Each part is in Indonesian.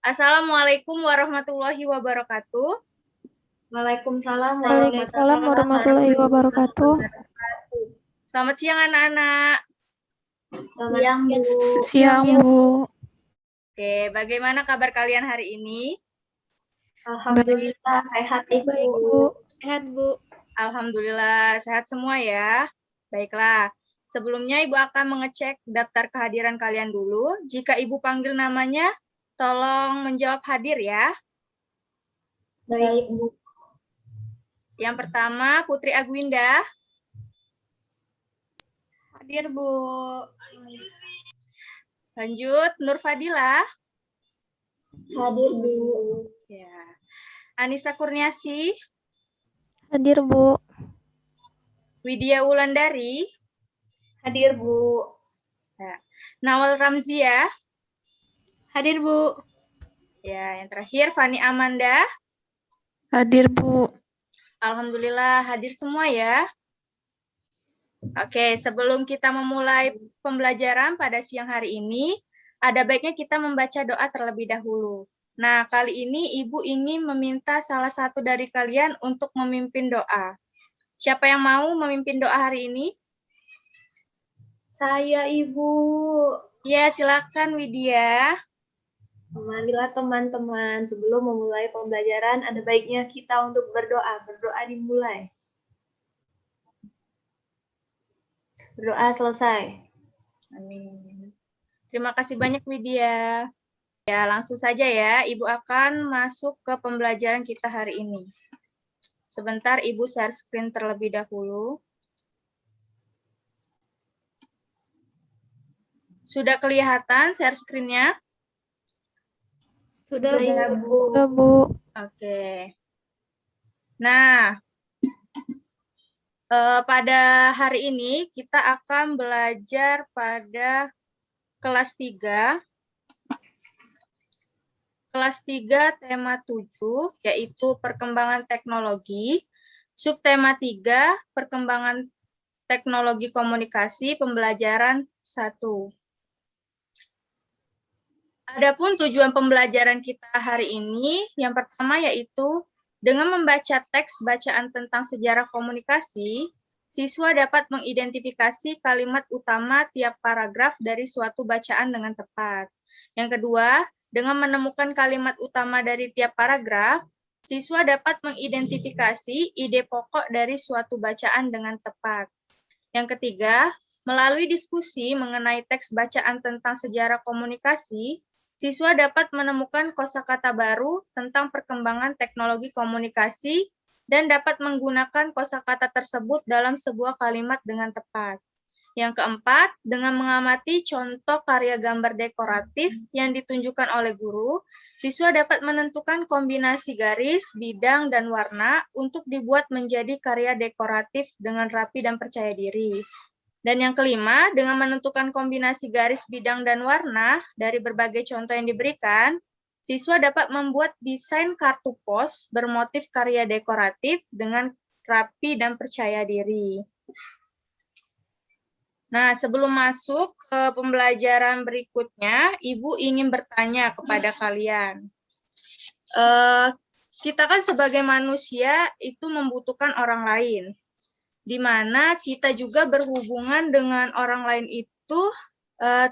Assalamualaikum warahmatullahi wabarakatuh. Waalaikumsalam warahmatullahi wabarakatuh. Selamat siang anak-anak. Siang, Bu. Siang, Bu. Oke, bagaimana kabar kalian hari ini? Alhamdulillah sehat, Baik, Ibu. Bu. Sehat, Bu. Alhamdulillah sehat semua ya. Baiklah, sebelumnya Ibu akan mengecek daftar kehadiran kalian dulu. Jika Ibu panggil namanya, tolong menjawab hadir ya. Baik, Bu. Yang pertama, Putri Agwinda. Hadir, Bu. Lanjut, Nur Fadila. Hadir, Bu. Ya. Anissa Kurniasi. Hadir, Bu. Widya Wulandari. Hadir, Bu. Ya. Nawal Ramzia. Hadir, Bu. Ya, yang terakhir Fani Amanda. Hadir, Bu. Alhamdulillah hadir semua ya. Oke, sebelum kita memulai pembelajaran pada siang hari ini, ada baiknya kita membaca doa terlebih dahulu. Nah, kali ini Ibu ingin meminta salah satu dari kalian untuk memimpin doa. Siapa yang mau memimpin doa hari ini? Saya, Ibu. Ya, silakan Widya. Marilah teman-teman, sebelum memulai pembelajaran, ada baiknya kita untuk berdoa. Berdoa dimulai. Berdoa selesai. Amin. Terima kasih banyak Widya. Ya, langsung saja ya, Ibu akan masuk ke pembelajaran kita hari ini. Sebentar, Ibu share screen terlebih dahulu. Sudah kelihatan share screen-nya? Sudah, Bu. Sudah, Bu. Oke. Nah, pada hari ini kita akan belajar pada kelas 3. Kelas 3 tema 7, yaitu perkembangan teknologi. Subtema 3, perkembangan teknologi komunikasi, pembelajaran 1. Adapun tujuan pembelajaran kita hari ini, yang pertama yaitu dengan membaca teks bacaan tentang sejarah komunikasi, siswa dapat mengidentifikasi kalimat utama tiap paragraf dari suatu bacaan dengan tepat. Yang kedua, dengan menemukan kalimat utama dari tiap paragraf, siswa dapat mengidentifikasi ide pokok dari suatu bacaan dengan tepat. Yang ketiga, melalui diskusi mengenai teks bacaan tentang sejarah komunikasi, siswa dapat menemukan kosakata baru tentang perkembangan teknologi komunikasi dan dapat menggunakan kosakata tersebut dalam sebuah kalimat dengan tepat. Yang keempat, dengan mengamati contoh karya gambar dekoratif yang ditunjukkan oleh guru, siswa dapat menentukan kombinasi garis, bidang, dan warna untuk dibuat menjadi karya dekoratif dengan rapi dan percaya diri. Dan yang kelima, dengan menentukan kombinasi garis, bidang, dan warna dari berbagai contoh yang diberikan, siswa dapat membuat desain kartu pos bermotif karya dekoratif dengan rapi dan percaya diri. Nah, sebelum masuk ke pembelajaran berikutnya, Ibu ingin bertanya kepada kalian. Kita kan sebagai manusia itu membutuhkan orang lain, di mana kita juga berhubungan dengan orang lain itu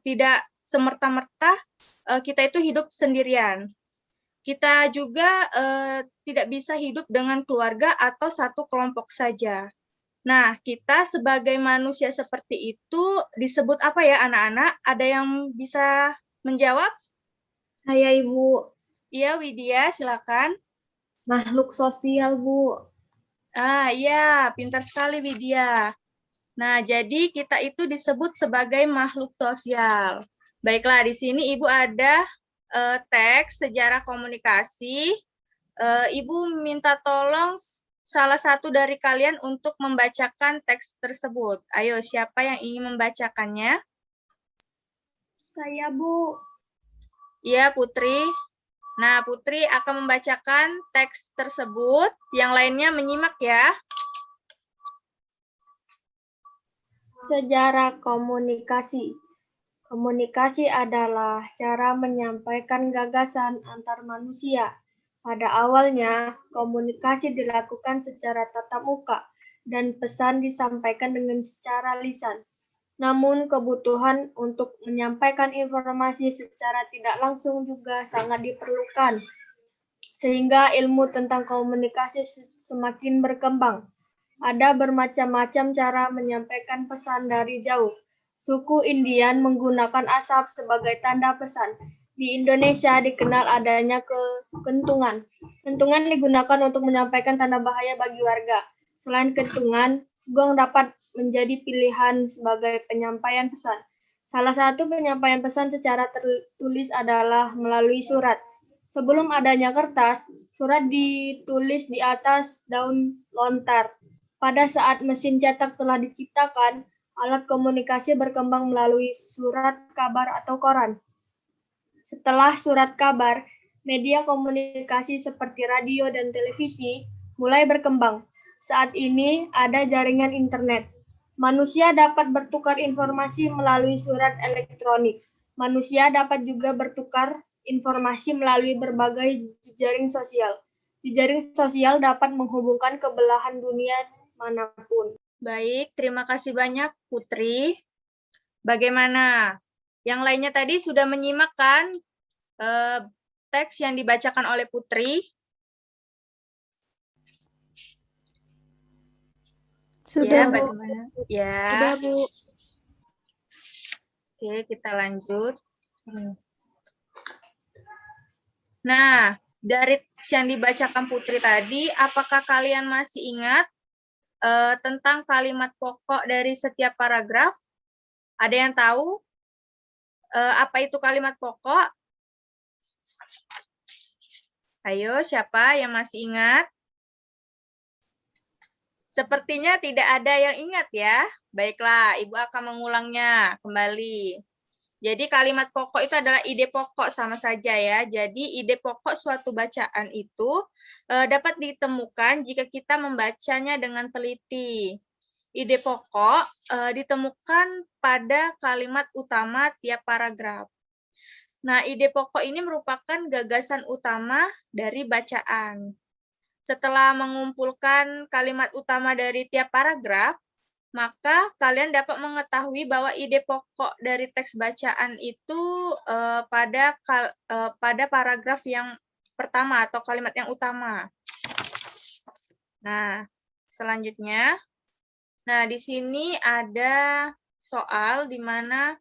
tidak semerta-merta kita itu hidup sendirian. Kita juga tidak bisa hidup dengan keluarga atau satu kelompok saja. Nah, kita sebagai manusia seperti itu disebut apa ya anak-anak? Ada yang bisa menjawab? Saya, Ibu. Iya, Widya, silakan. Makhluk sosial, Bu. Iya, pintar sekali Widya. Nah, jadi kita itu disebut sebagai makhluk sosial. Baiklah, di sini Ibu ada teks sejarah komunikasi. Ibu minta tolong salah satu dari kalian untuk membacakan teks tersebut. Ayo, siapa yang ingin membacakannya? Saya, Bu. Iya, Putri. Nah, Putri akan membacakan teks tersebut. Yang lainnya menyimak ya. Sejarah komunikasi. Komunikasi adalah cara menyampaikan gagasan antar manusia. Pada awalnya, komunikasi dilakukan secara tatap muka dan pesan disampaikan dengan secara lisan. Namun, kebutuhan untuk menyampaikan informasi secara tidak langsung juga sangat diperlukan, sehingga ilmu tentang komunikasi semakin berkembang. Ada bermacam-macam cara menyampaikan pesan dari jauh. Suku Indian menggunakan asap sebagai tanda pesan. Di Indonesia dikenal adanya kentungan. Kentungan digunakan untuk menyampaikan tanda bahaya bagi warga. Selain kentungan, gong dapat menjadi pilihan sebagai penyampaian pesan. Salah satu penyampaian pesan secara tertulis adalah melalui surat. Sebelum adanya kertas, surat ditulis di atas daun lontar. Pada saat mesin cetak telah diciptakan, alat komunikasi berkembang melalui surat kabar atau koran. Setelah surat kabar, media komunikasi seperti radio dan televisi mulai berkembang. Saat ini ada jaringan internet. Manusia dapat bertukar informasi melalui surat elektronik. Manusia dapat juga bertukar informasi melalui berbagai jejaring sosial. Jejaring sosial dapat menghubungkan kebelahan dunia manapun. Baik, terima kasih banyak Putri. Bagaimana? Yang lainnya tadi sudah menyimak kan teks yang dibacakan oleh Putri? Sudah, Ya, Bu. bagaimana? Ya. Sudah, Bu. Oke, kita lanjut. Nah, dari teks yang dibacakan Putri tadi, apakah kalian masih ingat tentang kalimat pokok dari setiap paragraf? Ada yang tahu apa itu kalimat pokok? Ayo, siapa yang masih ingat? Sepertinya tidak ada yang ingat ya. Baiklah, Ibu akan mengulangnya kembali. Jadi kalimat pokok itu adalah ide pokok sama saja ya. Jadi ide pokok suatu bacaan itu dapat ditemukan jika kita membacanya dengan teliti. Ide pokok ditemukan pada kalimat utama tiap paragraf. Nah, ide pokok ini merupakan gagasan utama dari bacaan. Setelah mengumpulkan kalimat utama dari tiap paragraf, maka kalian dapat mengetahui bahwa ide pokok dari teks bacaan itu pada paragraf yang pertama atau kalimat yang utama. Nah, selanjutnya, di sini ada soal di mana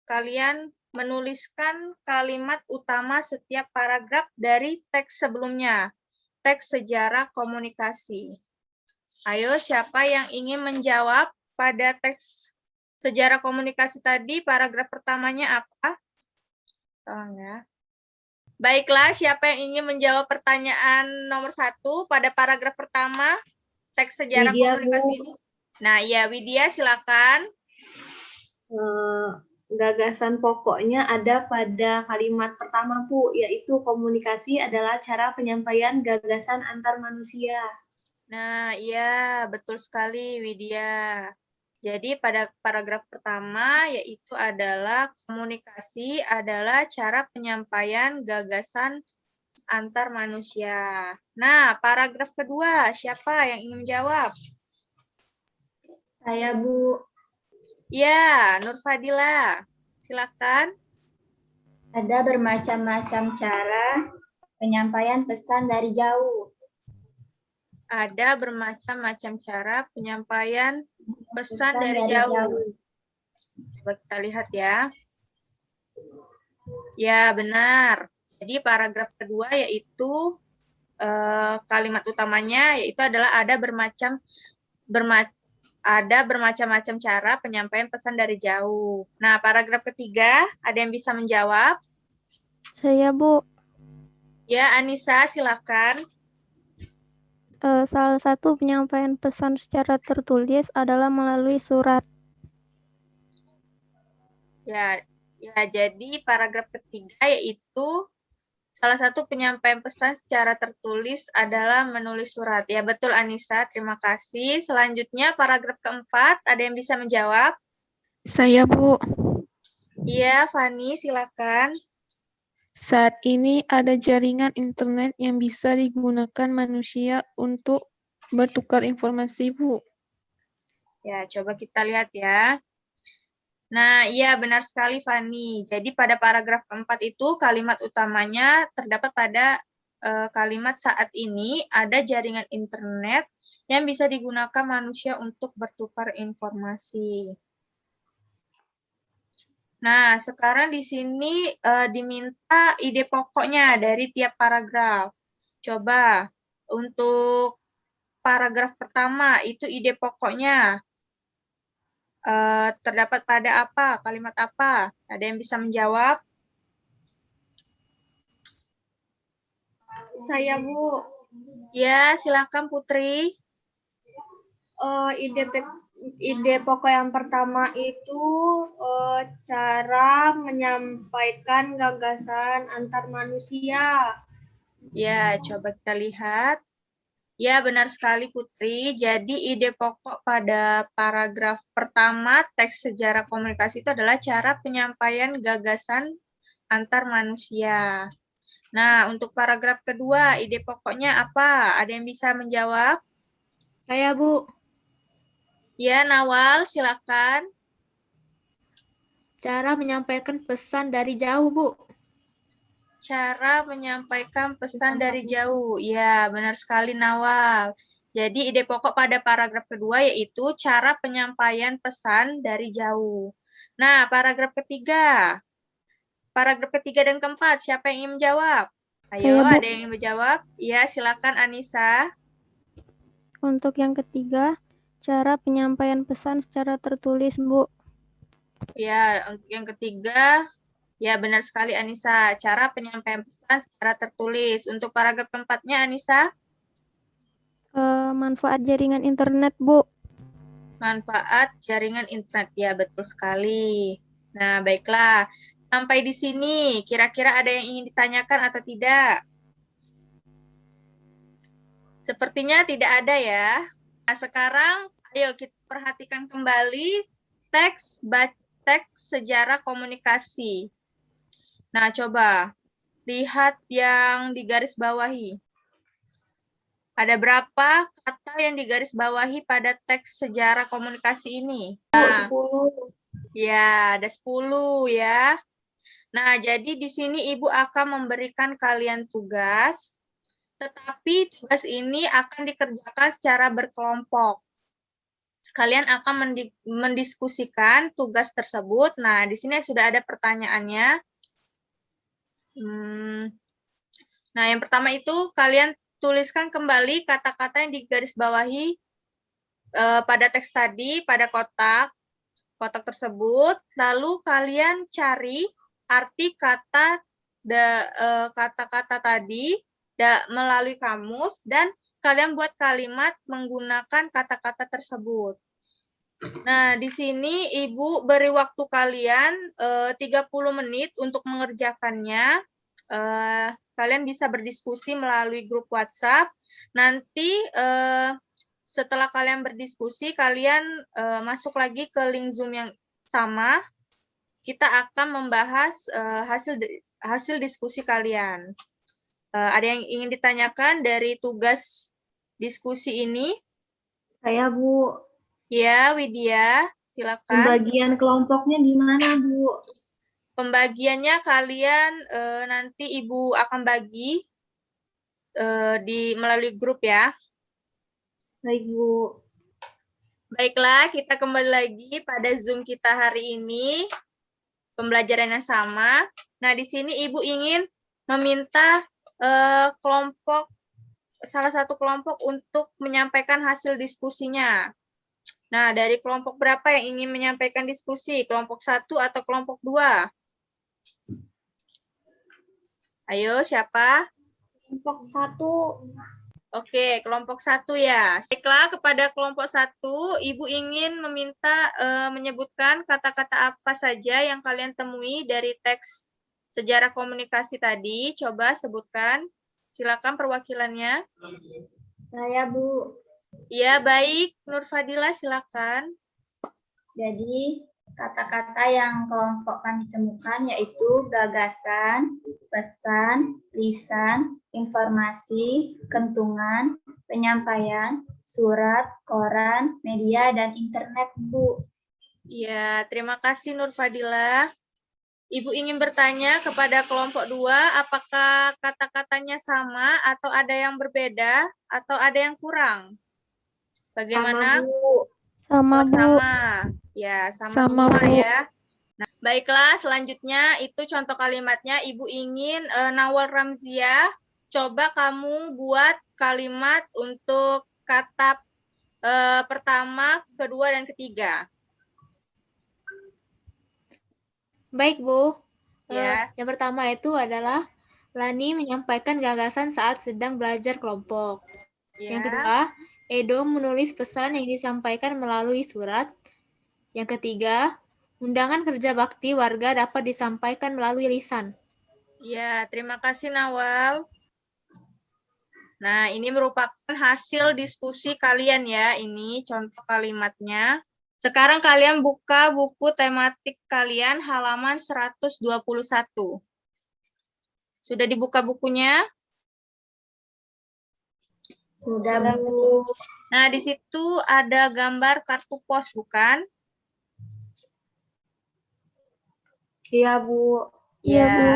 kalian menuliskan kalimat utama setiap paragraf dari teks sebelumnya. Teks sejarah komunikasi. Ayo, siapa yang ingin menjawab pada teks sejarah komunikasi tadi? Paragraf pertamanya apa? Tolong ya. Baiklah, siapa yang ingin menjawab pertanyaan nomor 1 pada paragraf pertama? Teks sejarah Widya, komunikasi. Bu. Nah, ya Widya, silakan. Gagasan pokoknya ada pada kalimat pertama, Bu, yaitu komunikasi adalah cara penyampaian gagasan antar manusia. Nah, iya, betul sekali Widya. Jadi pada paragraf pertama yaitu adalah komunikasi adalah cara penyampaian gagasan antar manusia. Nah, paragraf kedua, siapa yang ingin menjawab? Saya, Bu. Ya, Nur Fadila, silakan. Ada bermacam-macam cara penyampaian pesan dari jauh. Ada bermacam-macam cara penyampaian pesan dari jauh. Coba kita lihat ya. Ya, benar. Jadi paragraf kedua yaitu kalimat utamanya yaitu adalah ada bermacam-macam cara penyampaian pesan dari jauh. Nah, paragraf ketiga, ada yang bisa menjawab? Saya, Bu. Ya, Anissa, silakan. Salah satu penyampaian pesan secara tertulis adalah melalui surat. Ya, jadi paragraf ketiga yaitu salah satu penyampaian pesan secara tertulis adalah menulis surat. Ya, betul Anissa, terima kasih. Selanjutnya paragraf keempat, ada yang bisa menjawab? Saya, Bu. Iya, Fani, silakan. Saat ini ada jaringan internet yang bisa digunakan manusia untuk bertukar informasi, Bu. Ya, coba kita lihat ya. Nah, iya benar sekali Fani. Jadi pada paragraf keempat itu kalimat utamanya terdapat pada kalimat saat ini ada jaringan internet yang bisa digunakan manusia untuk bertukar informasi. Nah, sekarang di sini diminta ide pokoknya dari tiap paragraf. Coba untuk paragraf pertama itu ide pokoknya terdapat pada apa? Kalimat apa? Ada yang bisa menjawab? Saya, Bu. Ya, silakan Putri. Ide pokok yang pertama itu cara menyampaikan gagasan antar manusia. Ya, coba kita lihat. Ya, benar sekali Putri. Jadi ide pokok pada paragraf pertama teks sejarah komunikasi itu adalah cara penyampaian gagasan antar manusia. Nah, untuk paragraf kedua, ide pokoknya apa? Ada yang bisa menjawab? Saya, Bu. Ya, Nawal, silakan. Cara menyampaikan pesan dari jauh, Bu. Cara menyampaikan pesan dari jauh. Ya, benar sekali Nawal. Jadi ide pokok pada paragraf kedua yaitu cara penyampaian pesan dari jauh. Nah, paragraf ketiga. Paragraf ketiga dan keempat, siapa yang ingin menjawab? Ayo, Saya, Bu. ada yang ingin menjawab? Ya, silakan Anissa. Untuk yang ketiga, cara penyampaian pesan secara tertulis, Bu. Ya, untuk yang ketiga, ya benar sekali Anissa. Cara penyampaian pesan secara tertulis. Untuk paragraf keempatnya Anissa? Manfaat jaringan internet, Bu. Manfaat jaringan internet, ya betul sekali. Nah, baiklah. Sampai di sini, kira-kira ada yang ingin ditanyakan atau tidak? Sepertinya tidak ada ya. Nah, sekarang ayo kita perhatikan kembali teks sejarah komunikasi. Nah, coba lihat yang digaris bawahi. Ada berapa kata yang digaris bawahi pada teks sejarah komunikasi ini? Nah, 10. ya, ada 10 ya. Nah, jadi di sini Ibu akan memberikan kalian tugas, tetapi tugas ini akan dikerjakan secara berkelompok. Kalian akan mendiskusikan tugas tersebut. Nah, di sini sudah ada pertanyaannya. Nah, yang pertama itu kalian tuliskan kembali kata-kata yang digarisbawahi pada teks tadi, pada kotak tersebut. Lalu kalian cari arti kata-kata tadi melalui kamus dan kalian buat kalimat menggunakan kata-kata tersebut. Nah, di sini Ibu beri waktu kalian 30 menit untuk mengerjakannya. Kalian bisa berdiskusi melalui grup WhatsApp. Nanti setelah kalian berdiskusi, kalian masuk lagi ke link Zoom yang sama. Kita akan membahas hasil diskusi kalian. Ada yang ingin ditanyakan dari tugas diskusi ini? Saya, Bu. Ya, Widya, silakan. Pembagian kelompoknya gimana, Bu? Pembagiannya kalian nanti Ibu akan bagi melalui grup ya. Baik, Bu. Baiklah, kita kembali lagi pada Zoom kita hari ini. Pembelajaran yang sama. Nah, di sini Ibu ingin meminta salah satu kelompok untuk menyampaikan hasil diskusinya. Nah, dari kelompok berapa yang ingin menyampaikan diskusi? Kelompok 1 atau kelompok 2? Ayo, siapa? Kelompok 1. Oke, kelompok 1 ya. Baiklah, kepada kelompok 1, Ibu ingin meminta menyebutkan kata-kata apa saja yang kalian temui dari teks sejarah komunikasi tadi. Coba sebutkan. Silakan perwakilannya. Saya, Bu. Ya, baik. Nur Fadila, silakan. Jadi, Kata-kata yang kelompok kami temukan yaitu gagasan, pesan, lisan, informasi, kentungan, penyampaian, surat, koran, media, dan internet, Bu. Ya, terima kasih Nur Fadila. Ibu ingin bertanya kepada kelompok 2, apakah kata-katanya sama atau ada yang berbeda atau ada yang kurang? Bagaimana? Sama, Oh, Bu. sama. Ya, sama Sama, semua Bu. ya. Nah, baiklah, selanjutnya itu contoh kalimatnya. Ibu ingin Nawal Ramzia, coba kamu buat kalimat untuk kata pertama, kedua, dan ketiga. Baik, Bu. Ya. Yang pertama itu adalah Lani menyampaikan gagasan saat sedang belajar kelompok. Ya. Yang kedua, Edo menulis pesan yang disampaikan melalui surat. Yang ketiga, undangan kerja bakti warga dapat disampaikan melalui lisan. Ya, terima kasih Nawal. Nah, ini merupakan hasil diskusi kalian ya. Ini contoh kalimatnya. Sekarang kalian buka buku tematik kalian halaman 121. Sudah dibuka bukunya? Sudah, Bu. Nah, di situ ada gambar kartu pos, bukan? Iya, Bu. Iya, Bu.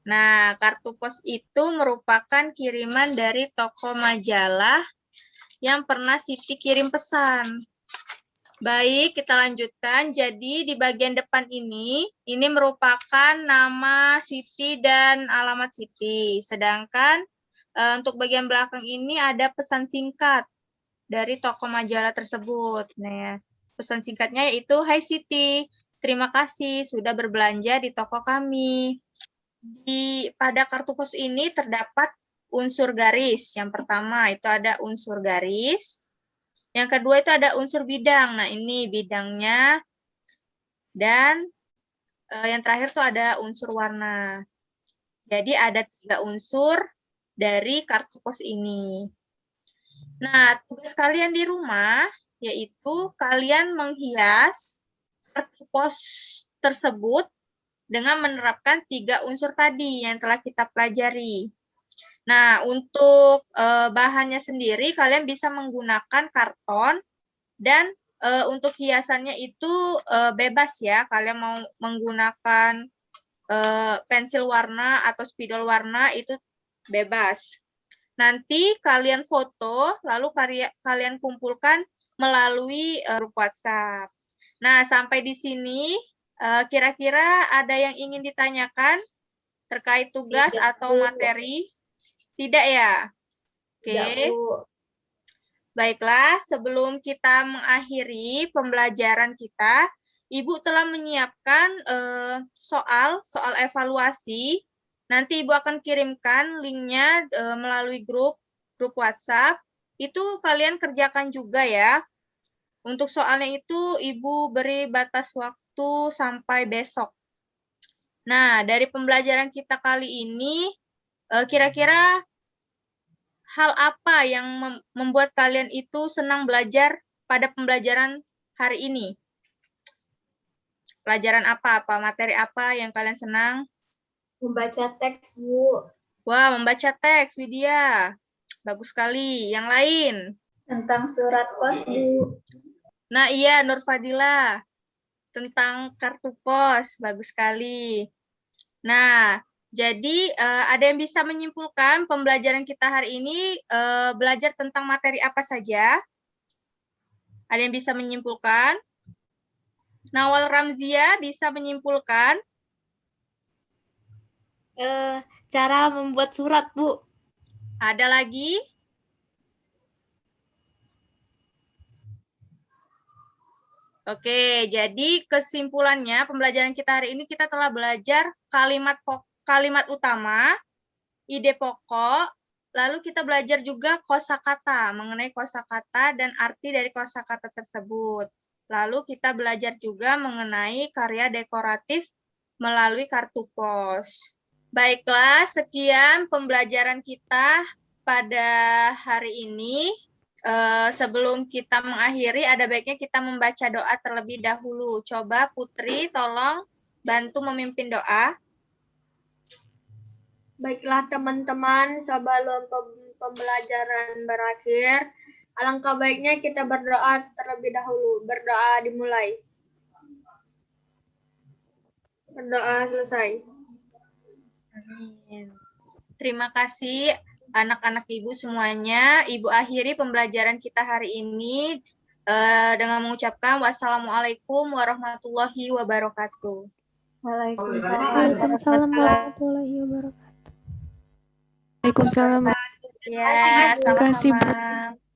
Nah, kartu pos itu merupakan kiriman dari toko majalah yang pernah Siti kirim pesan. Baik, kita lanjutkan. Jadi di bagian depan ini merupakan nama Siti dan alamat Siti. Sedangkan untuk bagian belakang ini ada pesan singkat dari toko majalah tersebut. Nah, pesan singkatnya yaitu, "Hai Siti, terima kasih sudah berbelanja di toko kami." Pada kartu pos ini terdapat unsur garis. Yang pertama itu ada unsur garis. Yang kedua itu ada unsur bidang. Nah, ini bidangnya. Dan yang terakhir itu ada unsur warna. Jadi ada 3 unsur dari kartu pos ini. Nah, tugas kalian di rumah yaitu kalian menghias kartu pos tersebut dengan menerapkan 3 unsur tadi yang telah kita pelajari. Nah, untuk bahannya sendiri kalian bisa menggunakan karton dan untuk hiasannya itu bebas ya. Kalian mau menggunakan pensil warna atau spidol warna itu bebas. Nanti kalian foto lalu kalian kumpulkan melalui grup WhatsApp. Nah, sampai di sini kira-kira ada yang ingin ditanyakan terkait tugas atau materi? Tidak ya? Oke. Baiklah, sebelum kita mengakhiri pembelajaran kita, Ibu telah menyiapkan soal evaluasi. Nanti Ibu akan kirimkan linknya melalui grup WhatsApp. Itu kalian kerjakan juga ya. Untuk soalnya itu Ibu beri batas waktu sampai besok. Nah, dari pembelajaran kita kali ini, kira-kira hal apa yang membuat kalian itu senang belajar pada pembelajaran hari ini? Pelajaran apa? Materi apa yang kalian senang? Membaca teks, Bu. Wah, membaca teks, Widya. Bagus sekali. Yang lain? Tentang surat pos, Bu. Nah, iya, Nur Fadila. Tentang kartu pos. Bagus sekali. Nah, jadi ada yang bisa menyimpulkan pembelajaran kita hari ini belajar tentang materi apa saja? Ada yang bisa menyimpulkan? Nawal Ramzia bisa menyimpulkan? Cara membuat surat, Bu. Ada lagi? Oke, jadi kesimpulannya pembelajaran kita hari ini kita telah belajar kalimat utama, ide pokok, lalu kita belajar juga kosakata, mengenai kosakata dan arti dari kosakata tersebut. Lalu kita belajar juga mengenai karya dekoratif melalui kartu pos. Baiklah, sekian pembelajaran kita pada hari ini. sebelum kita mengakhiri, ada baiknya kita membaca doa terlebih dahulu. Coba Putri, tolong bantu memimpin doa. Baiklah teman-teman, sebelum pembelajaran berakhir, alangkah baiknya kita berdoa terlebih dahulu. Berdoa dimulai. Berdoa selesai. Amin. Terima kasih anak-anak Ibu semuanya. Ibu akhiri pembelajaran kita hari ini dengan mengucapkan wassalamualaikum warahmatullahi wabarakatuh. Waalaikumsalam warahmatullahi wabarakatuh. Waalaikumsalam. Ya, Terima kasih, Bu. sama-sama.